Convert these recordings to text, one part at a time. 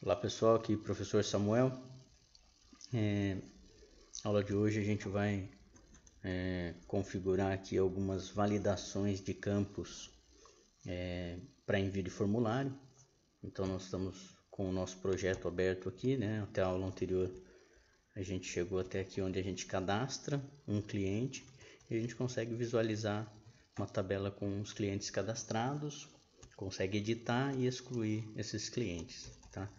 Olá pessoal, aqui professor Samuel. Aula de hoje a gente vai configurar aqui algumas validações de campos para envio de formulário. Então nós estamos com o nosso projeto aberto aqui, né? Até a aula anterior a gente chegou até aqui onde a gente cadastra um cliente e a gente consegue visualizar uma tabela com os clientes cadastrados, consegue editar e excluir esses clientes, tá?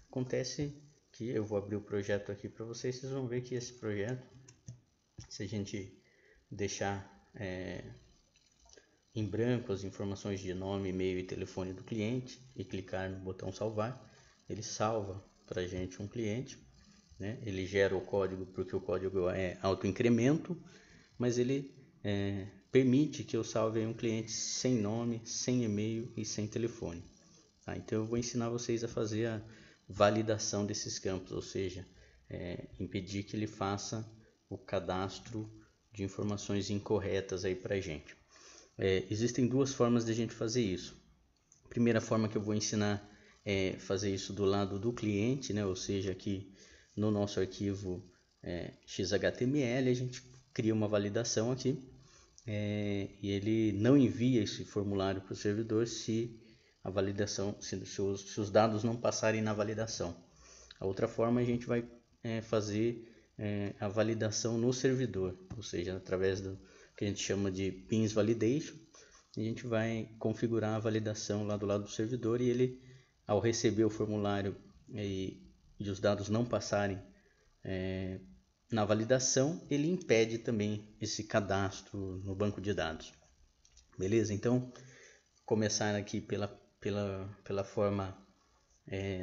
Acontece que eu vou abrir o projeto aqui para vocês, vocês vão ver que esse projeto, se a gente deixar em branco as informações de nome, e-mail e telefone do cliente e clicar no botão salvar, ele salva para a gente um cliente, né? Ele gera o código porque o código é autoincremento, mas ele permite que eu salve um cliente sem nome, sem e-mail e sem telefone. Tá? Então eu vou ensinar vocês a fazer a validação desses campos, ou seja, impedir que ele faça o cadastro de informações incorretas aí para a gente. Existem duas formas de a gente fazer isso. A primeira forma que eu vou ensinar é fazer isso do lado do cliente, né? Ou seja, aqui no nosso arquivo XHTML a gente cria uma validação aqui e ele não envia esse formulário para o servidor se a validação, se os dados não passarem na validação. A outra forma a gente vai fazer a validação no servidor, ou seja, através do que a gente chama de Pins Validation, a gente vai configurar a validação lá do lado do servidor e ele, ao receber o formulário e os dados não passarem na validação, ele impede também esse cadastro no banco de dados. Beleza? Então, começar aqui pela forma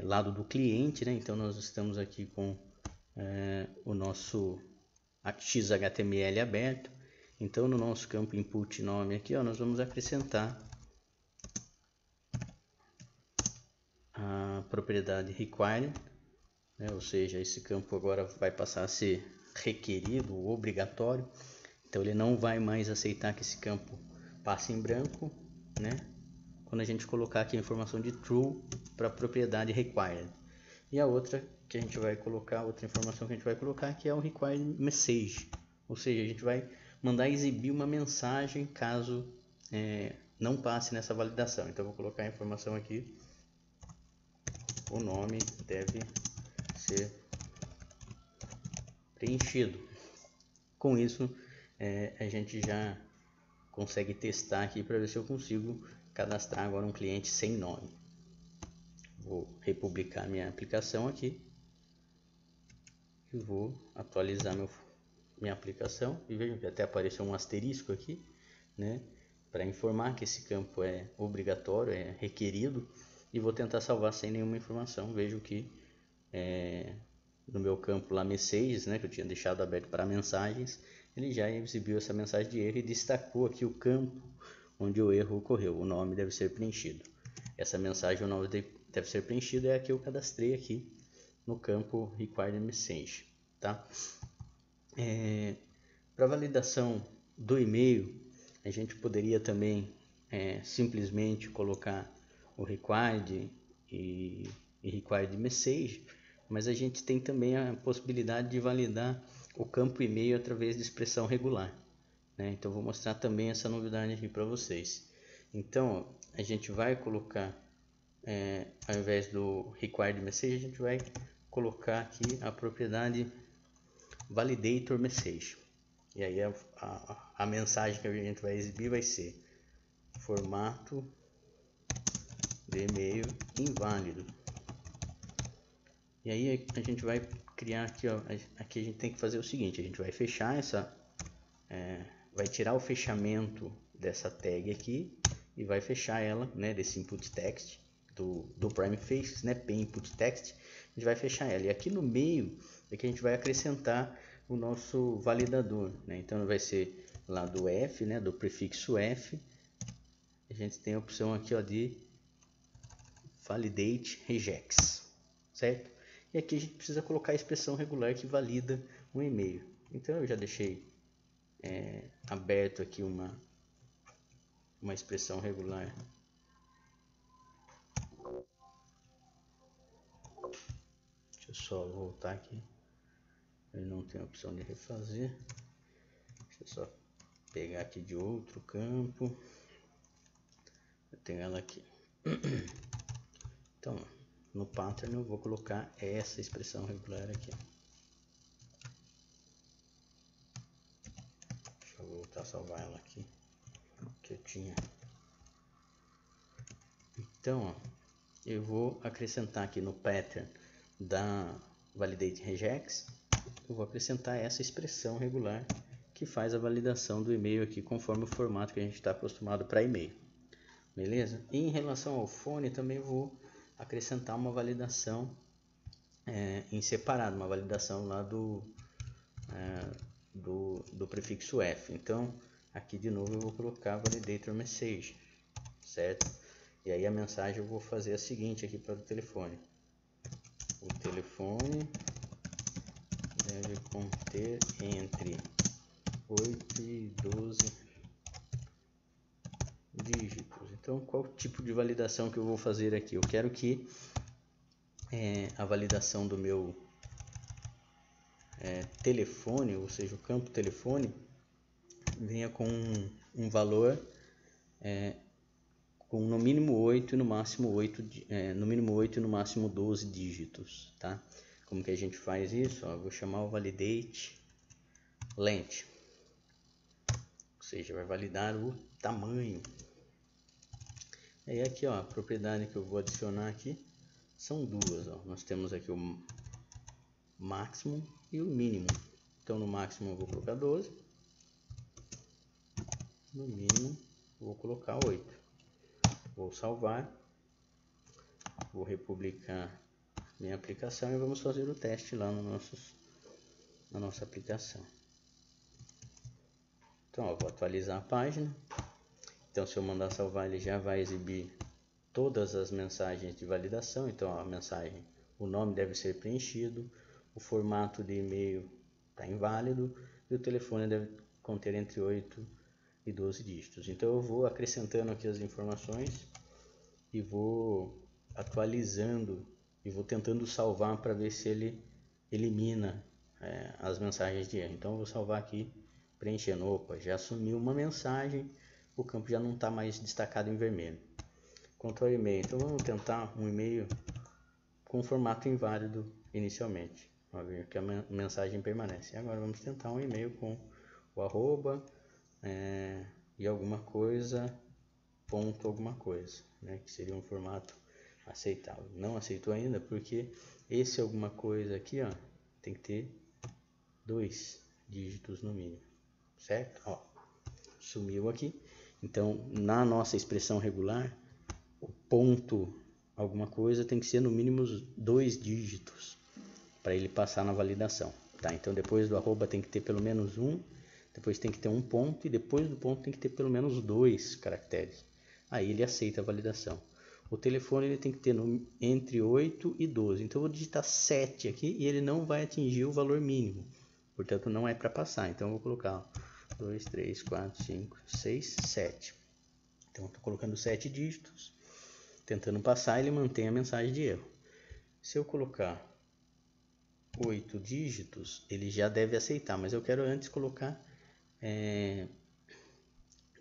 lado do cliente, né? Então nós estamos aqui com o nosso XHTML aberto. Então no nosso campo input nome aqui, ó, nós vamos acrescentar a propriedade required, né? Ou seja, esse campo agora vai passar a ser requerido ou obrigatório. Então ele não vai mais aceitar que esse campo passe em branco, né? Quando a gente colocar aqui a informação de true para a propriedade required. E a outra que a gente vai colocar, outra informação que a gente vai colocar, que é o required message. Ou seja, a gente vai mandar exibir uma mensagem caso não passe nessa validação. Então eu vou colocar a informação aqui. O nome deve ser preenchido. Com isso, a gente já consegue testar aqui para ver se eu consigo cadastrar agora um cliente sem nome. Vou republicar minha aplicação aqui e vou atualizar minha aplicação e veja que até apareceu um asterisco aqui, né, para informar que esse campo é obrigatório, é requerido, e vou tentar salvar sem nenhuma informação. Vejo que no meu campo lá messages, né, que eu tinha deixado aberto para mensagens, ele já exibiu essa mensagem de erro e destacou aqui o campo onde o erro ocorreu. O nome deve ser preenchido. Essa mensagem, o nome deve ser preenchido, é a que eu cadastrei aqui no campo required message, tá? Para validação do e-mail, a gente poderia também simplesmente colocar o required e required message, mas a gente tem também a possibilidade de validar o campo e-mail através de expressão regular, né? Então vou mostrar também essa novidade aqui para vocês. Então a gente vai colocar, ao invés do required message, a gente vai colocar aqui a propriedade validator message. E aí a mensagem que a gente vai exibir vai ser formato de e-mail inválido. E aí a gente vai criar aqui, ó, aqui a gente tem que fazer o seguinte: a gente vai fechar vai tirar o fechamento dessa tag aqui e vai fechar ela, né, desse input text do prime face, né, p input text. A gente vai fechar ela e aqui no meio é que a gente vai acrescentar o nosso validador, né? Então vai ser lá do F, né, do prefixo F. A gente tem a opção aqui, ó, de validate regex, certo? E aqui a gente precisa colocar a expressão regular que valida o e-mail. Então eu já deixei aberto aqui uma expressão regular Deixa eu só voltar aqui. Ele não tem a opção de refazer. Deixa eu só pegar aqui de outro campo. Eu tenho ela aqui. Então, no pattern eu vou colocar essa expressão regular aqui. Deixa eu voltar a salvar ela aqui, que eu tinha. Então, ó, eu vou acrescentar aqui no pattern da validate regex, eu vou acrescentar essa expressão regular que faz a validação do e-mail aqui conforme o formato que a gente está acostumado para e-mail. Beleza? E em relação ao phone também vou acrescentar uma validação em separado, uma validação lá do prefixo F. Então aqui de novo eu vou colocar validator message, certo? E aí a mensagem eu vou fazer a seguinte aqui para o telefone: o telefone deve conter entre 8 e 12 dígitos. Então qual tipo de validação que eu vou fazer aqui? Eu quero que a validação do meu telefone, ou seja, o campo telefone, venha com um valor com no mínimo 8 e no máximo 8, no mínimo 8 e no máximo 12 dígitos, tá? Como que a gente faz isso? Ó, eu vou chamar o validate length, ou seja, vai validar o tamanho. E aqui, ó, a propriedade que eu vou adicionar aqui são duas, ó. Nós temos aqui o máximo e o mínimo. Então no máximo eu vou colocar 12, no mínimo vou colocar 8. Vou salvar, vou republicar minha aplicação e vamos fazer o teste lá na nossa aplicação. Então, ó, vou atualizar a página. Então, se eu mandar salvar, ele já vai exibir todas as mensagens de validação. Então, ó, a mensagem, o nome deve ser preenchido, o formato de e-mail está inválido e o telefone deve conter entre 8 e 12 dígitos. Então eu vou acrescentando aqui as informações e vou atualizando e vou tentando salvar para ver se ele elimina as mensagens de erro. Então eu vou salvar aqui preenchendo. Opa, já sumiu uma mensagem, o campo já não está mais destacado em vermelho. Quanto ao e-mail, então vamos tentar um e-mail com formato inválido inicialmente. Vamos ver que a mensagem permanece. Agora vamos tentar um e-mail com o arroba e alguma coisa, ponto alguma coisa, né, que seria um formato aceitável. Não aceitou ainda porque esse alguma coisa aqui, ó, tem que ter 2 dígitos no mínimo, certo? Ó, sumiu aqui. Então na nossa expressão regular, o ponto alguma coisa tem que ser no mínimo 2 dígitos para ele passar na validação, tá? Então depois do arroba tem que ter pelo menos 1, depois tem que ter um ponto e depois do ponto tem que ter pelo menos 2 caracteres. Aí ele aceita a validação. O telefone ele tem que ter entre 8 e 12. Então eu vou digitar 7 aqui e ele não vai atingir o valor mínimo. Portanto não é para passar. Então eu vou colocar 2, 3, 4, 5, 6, 7. Então estou colocando 7 dígitos. Tentando passar, ele mantém a mensagem de erro. Se eu colocar 8 dígitos, ele já deve aceitar, mas eu quero antes colocar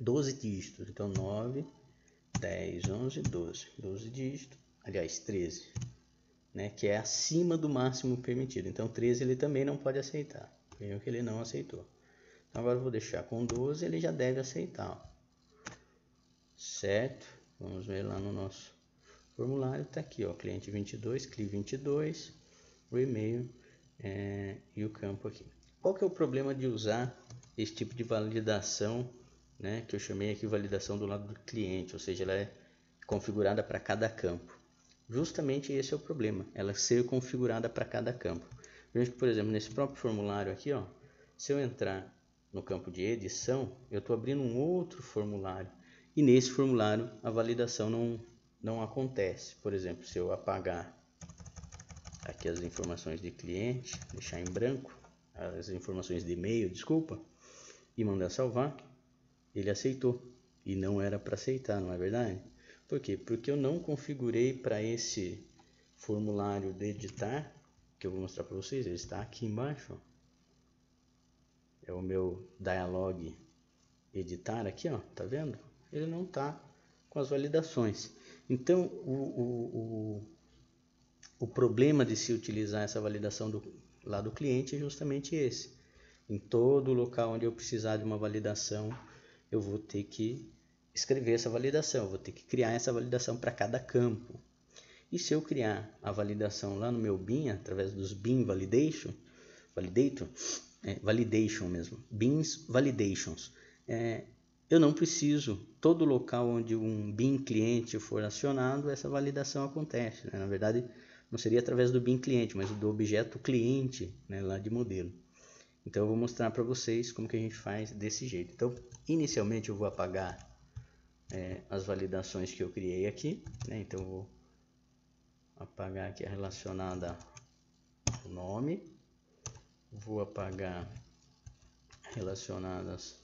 12 dígitos. Então 9, 10, 11, 12. 12 dígitos, aliás 13, né, que é acima do máximo permitido. Então 13 ele também não pode aceitar, viu que ele não aceitou. Então agora eu vou deixar com 12, ele já deve aceitar, ó. Certo? Vamos ver lá no nosso formulário, tá aqui, ó, cliente 22, CLI 22, o e-mail e o campo aqui. Qual que é o problema de usar esse tipo de validação, né, que eu chamei aqui validação do lado do cliente, ou seja, ela é configurada para cada campo? Justamente esse é o problema, ela ser configurada para cada campo. Veja que, por exemplo, nesse próprio formulário aqui, ó, se eu entrar no campo de edição, eu estou abrindo um outro formulário e nesse formulário a validação não acontece. Por exemplo, se eu apagar aqui as informações de cliente, deixar em branco as informações de e-mail, desculpa, e mandar salvar, ele aceitou e não era para aceitar, não é verdade? Por quê? Porque eu não configurei para esse formulário de editar que eu vou mostrar para vocês, ele está aqui embaixo, ó. É o meu dialog editar aqui, ó, tá vendo? Ele não tá com as validações. Então, o problema de se utilizar essa validação lá do cliente é justamente esse. Em todo local onde eu precisar de uma validação, eu vou ter que escrever essa validação, eu vou ter que criar essa validação para cada campo. E se eu criar a validação lá no meu BIM, através dos BIM Validation, BIMs Validations, eu não preciso, todo local onde um BIM cliente for acionado, essa validação acontece, né? Na verdade, não seria através do BIM cliente, mas do objeto cliente, né, lá de modelo. Então eu vou mostrar para vocês como que a gente faz desse jeito. Então, inicialmente eu vou apagar as validações que eu criei aqui, né? Então eu vou apagar aqui a relacionada ao nome, vou apagar relacionadas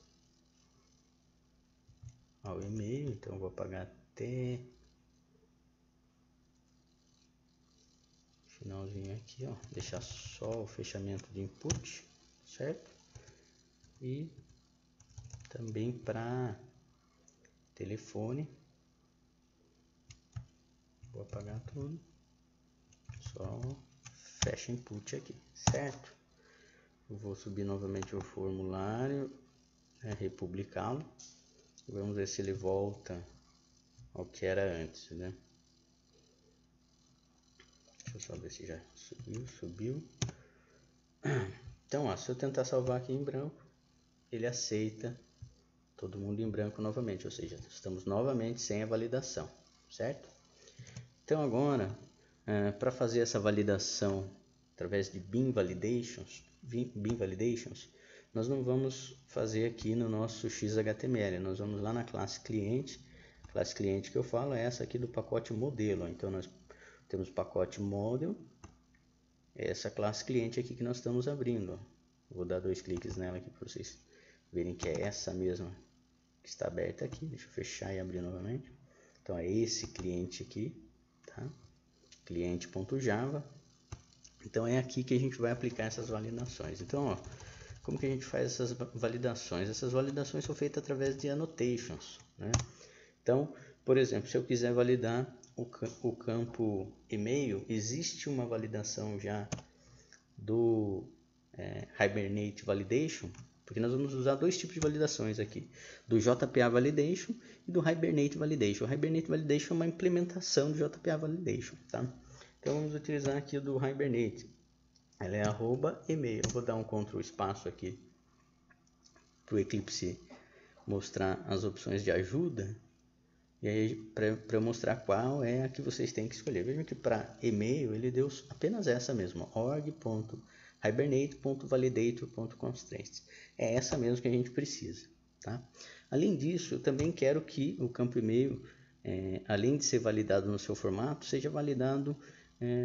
ao e-mail, então eu vou apagar até finalzinho aqui, ó, deixar só o fechamento de input, certo? E também para telefone, vou apagar tudo, só fecha input aqui, certo? Eu vou subir novamente o formulário, republicá-lo, vamos ver se ele volta ao que era antes, né? Deixa eu só ver se já subiu. Então, ó, se eu tentar salvar aqui em branco, ele aceita todo mundo em branco novamente, ou seja, estamos novamente sem a validação, certo? Então agora, para fazer essa validação através de BIM Validations, nós não vamos fazer aqui no nosso XHTML, nós vamos lá na classe cliente que eu falo é essa aqui do pacote modelo. Então nós temos o pacote model, essa classe cliente aqui que nós estamos abrindo. Vou dar 2 cliques nela aqui para vocês verem que é essa mesma que está aberta aqui. Deixa eu fechar e abrir novamente. Então é esse cliente aqui, tá? Cliente.java. Então é aqui que a gente vai aplicar essas validações. Então, ó, como que a gente faz essas validações? Essas validações são feitas através de annotations, né? Então, por exemplo, se eu quiser validar o campo e-mail, existe uma validação já do Hibernate Validation, porque nós vamos usar 2 tipos de validações aqui, do JPA Validation e do Hibernate Validation. O Hibernate Validation é uma implementação do JPA Validation, tá? Então vamos utilizar aqui o do Hibernate, ela é @email. Eu vou dar um Ctrl espaço aqui para o Eclipse mostrar as opções de ajuda, e aí para eu mostrar qual é a que vocês têm que escolher. Vejam que para e-mail ele deu apenas essa mesma, org.hibernate.validator.constraints. É essa mesmo que a gente precisa, tá? Além disso, eu também quero que o campo e-mail, além de ser validado no seu formato, seja validado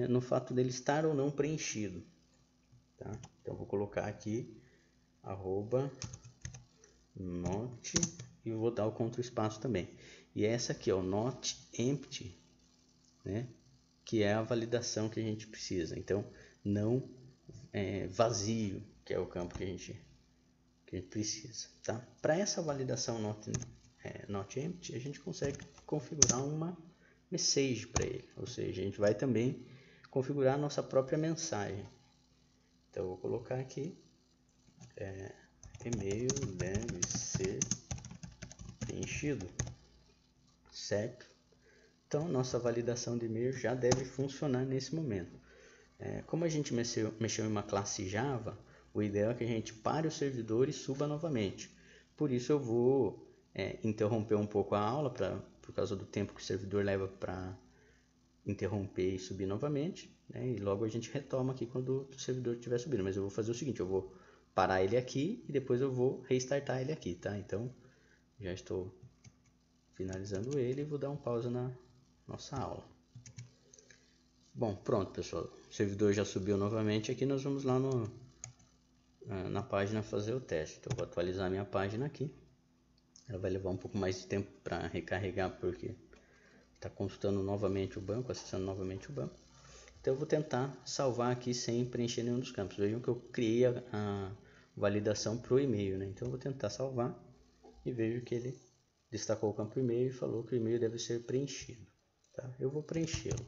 no fato dele estar ou não preenchido, tá? Então vou colocar aqui @not e vou dar o Ctrl espaço também. E essa aqui é o not empty, né? Que é a validação que a gente precisa. Então não vazio, que é o campo que a gente precisa, tá? Para essa validação not empty, a gente consegue configurar uma message para ele, ou seja, a gente vai também configurar a nossa própria mensagem. Então eu vou colocar aqui e-mail deve ser preenchido, certo? Então nossa validação de e-mail já deve funcionar nesse momento. Como a gente mexeu em uma classe Java, o ideal é que a gente pare o servidor e suba novamente. Por isso eu vou interromper um pouco a aula por causa do tempo que o servidor leva para interromper e subir novamente, né? E logo a gente retoma aqui quando o servidor estiver subindo. Mas eu vou fazer o seguinte, eu vou parar ele aqui e depois eu vou restartar ele aqui, tá? Então já estou finalizando ele e vou dar um pausa na nossa aula. Bom, pronto, pessoal, o servidor já subiu novamente. Aqui nós vamos lá na página fazer o teste. Então eu vou atualizar minha página aqui. Ela vai levar um pouco mais de tempo para recarregar, porque está consultando novamente o banco, acessando novamente o banco. Então eu vou tentar salvar aqui sem preencher nenhum dos campos. Vejam que eu criei a validação para o e-mail, né? Então eu vou tentar salvar e vejo que ele destacou o campo e-mail e falou que o e-mail deve ser preenchido. Tá? Eu vou preenchê-lo,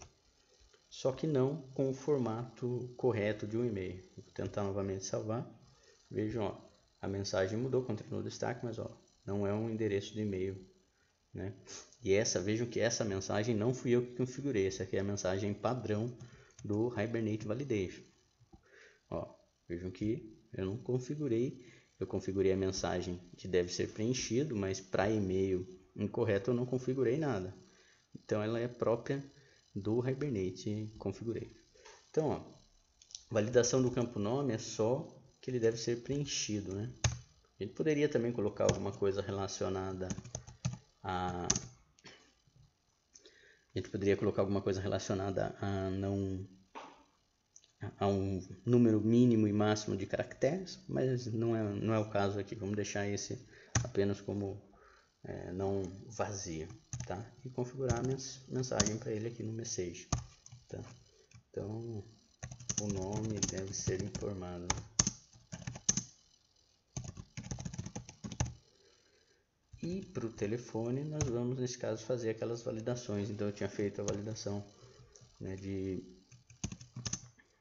só que não com o formato correto de um e-mail. Vou tentar novamente salvar. Vejam, ó, a mensagem mudou, continua o destaque, mas ó, não é um endereço de e-mail, né? E vejam que essa mensagem não fui eu que configurei. Essa aqui é a mensagem padrão do Hibernate Validation. Ó, vejam que eu não configurei. Eu configurei a mensagem que deve ser preenchido, mas para e-mail incorreto eu não configurei nada. Então ela é própria do Hibernate Configurate. Então, ó, validação do campo nome é só que ele deve ser preenchido, né? A gente poderia também colocar alguma coisa relacionada a a um número mínimo e máximo de caracteres, mas não é o caso aqui. Vamos deixar esse apenas como não vazio, tá? E configurar a mensagem para ele aqui no message, tá? Então o nome deve ser informado. E para o telefone nós vamos, nesse caso, fazer aquelas validações. Então eu tinha feito a validação, né,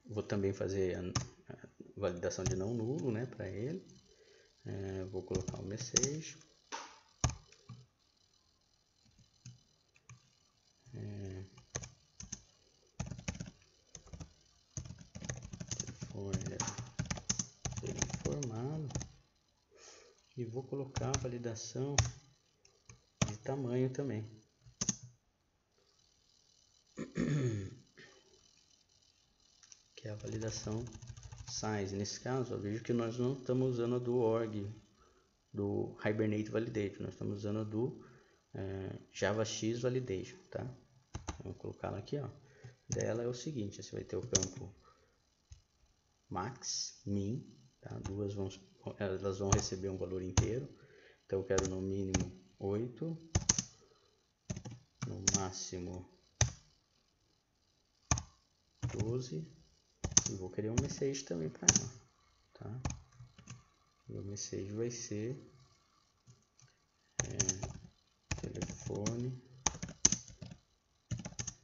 vou também fazer a validação de não nulo, né, para ele. Vou colocar o message. Telefone deve ser informado. E vou colocar a validação de tamanho também. Que é a validação size. Nesse caso, eu vejo que nós não estamos usando a do org, do Hibernate Validation. Nós estamos usando a do JavaX Validation, tá? Vamos colocá-la aqui, ó. Dela é o seguinte, você vai ter o campo max, min, tá? Elas vão receber um valor inteiro. Então eu quero no mínimo 8, no máximo 12, e vou querer um message também para ela, tá? E o message vai ser telefone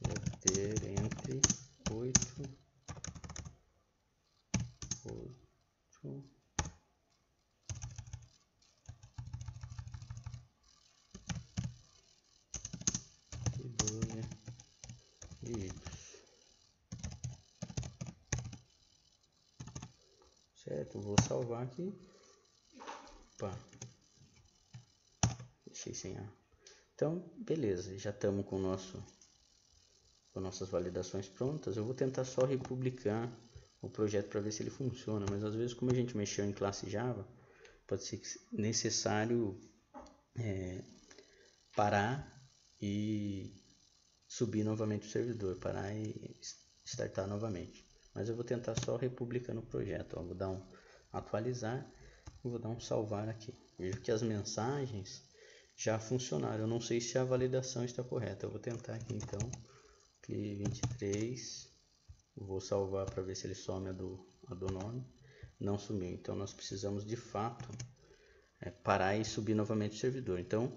deve ter entre 8 e 12 dígitos. Certo, vou salvar aqui. Opa, deixei sem ar. Então, beleza, já estamos com nossas validações prontas. Eu vou tentar só republicar o projeto para ver se ele funciona, mas às vezes, como a gente mexeu em classe Java, pode ser necessário parar e subir novamente o servidor, parar e startar novamente. Mas eu vou tentar só republicando o projeto. Ó, vou dar um atualizar e vou dar um salvar aqui. Vejo que as mensagens já funcionaram. Eu não sei se a validação está correta. Eu vou tentar aqui então. Clique 23. Vou salvar para ver se ele some a do nome. Não sumiu. Então nós precisamos de fato parar e subir novamente o servidor. Então,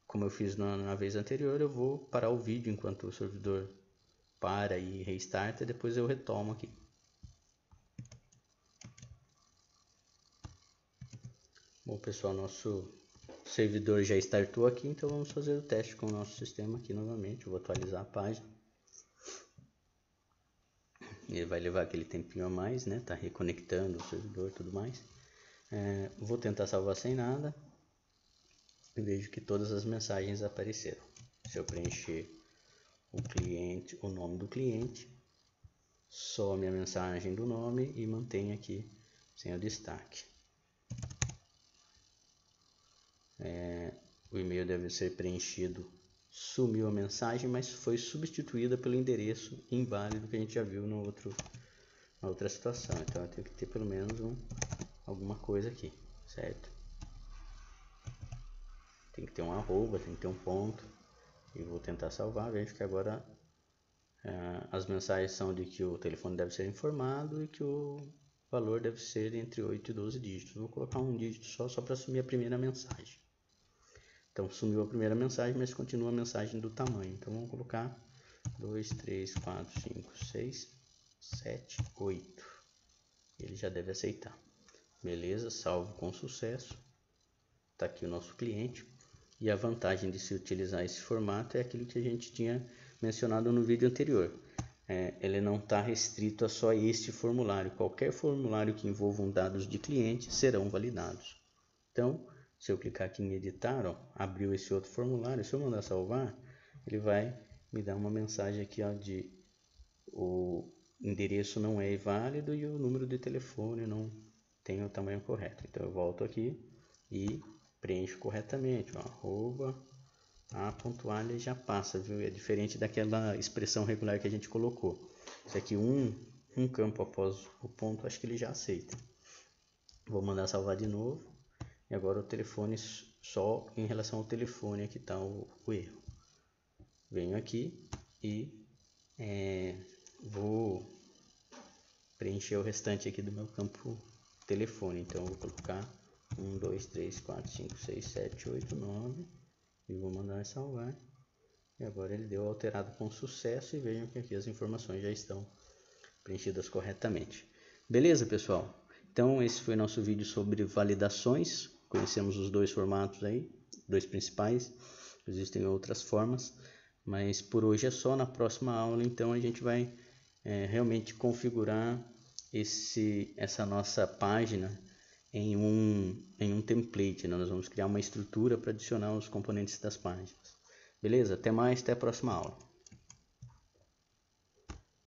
como eu fiz na vez anterior, eu vou parar o vídeo enquanto o servidor para e restarta, e depois eu retomo aqui. Bom, pessoal, nosso servidor já startou aqui, então vamos fazer o teste com o nosso sistema aqui novamente. Eu vou atualizar a página. Ele vai levar aquele tempinho a mais, né? Tá reconectando o servidor e tudo mais. Vou tentar salvar sem nada. E vejo que todas as mensagens apareceram. Se eu preencher o nome do cliente, some a mensagem do nome e mantém aqui sem o destaque. O e-mail deve ser preenchido. Sumiu a mensagem, mas foi substituída pelo endereço inválido que a gente já viu na outra situação. Então eu tenho que ter pelo menos alguma coisa aqui, certo? Tem que ter um arroba, tem que ter um ponto. E vou tentar salvar. Vejo que agora As mensagens são de que o telefone deve ser informado e que o valor deve ser entre 8 e 12 dígitos. Vou colocar um dígito só para assumir a primeira mensagem. Então sumiu a primeira mensagem, mas continua a mensagem do tamanho. Então vamos colocar 2, 3, 4, 5, 6, 7, 8. Ele já deve aceitar. Beleza, salvo com sucesso. Está aqui o nosso cliente. E a vantagem de se utilizar esse formato é aquilo que a gente tinha mencionado no vídeo anterior. Ele não está restrito a só este formulário. Qualquer formulário que envolvam dados de cliente serão validados. Então, se eu clicar aqui em editar, ó, abriu esse outro formulário. Se eu mandar salvar, ele vai me dar uma mensagem aqui, ó, de o endereço não é válido e o número de telefone não tem o tamanho correto. Então eu volto aqui e preencho corretamente, ó, arroba a.alha já passa, viu? É diferente daquela expressão regular que a gente colocou. Isso aqui um campo após o ponto, acho que ele já aceita. Vou mandar salvar de novo. E agora o telefone, só em relação ao telefone aqui está o erro. Venho aqui e vou preencher o restante aqui do meu campo telefone. Então eu vou colocar 1, 2, 3, 4, 5, 6, 7, 8, 9 e vou mandar salvar. E agora ele deu alterado com sucesso e vejam que aqui as informações já estão preenchidas corretamente. Beleza, pessoal? Então esse foi nosso vídeo sobre validações. Conhecemos os dois formatos aí, dois principais. Existem outras formas, mas por hoje é só. Na próxima aula então a gente vai realmente configurar essa nossa página em um template, né? Nós vamos criar uma estrutura para adicionar os componentes das páginas. Beleza? Até mais, até a próxima aula.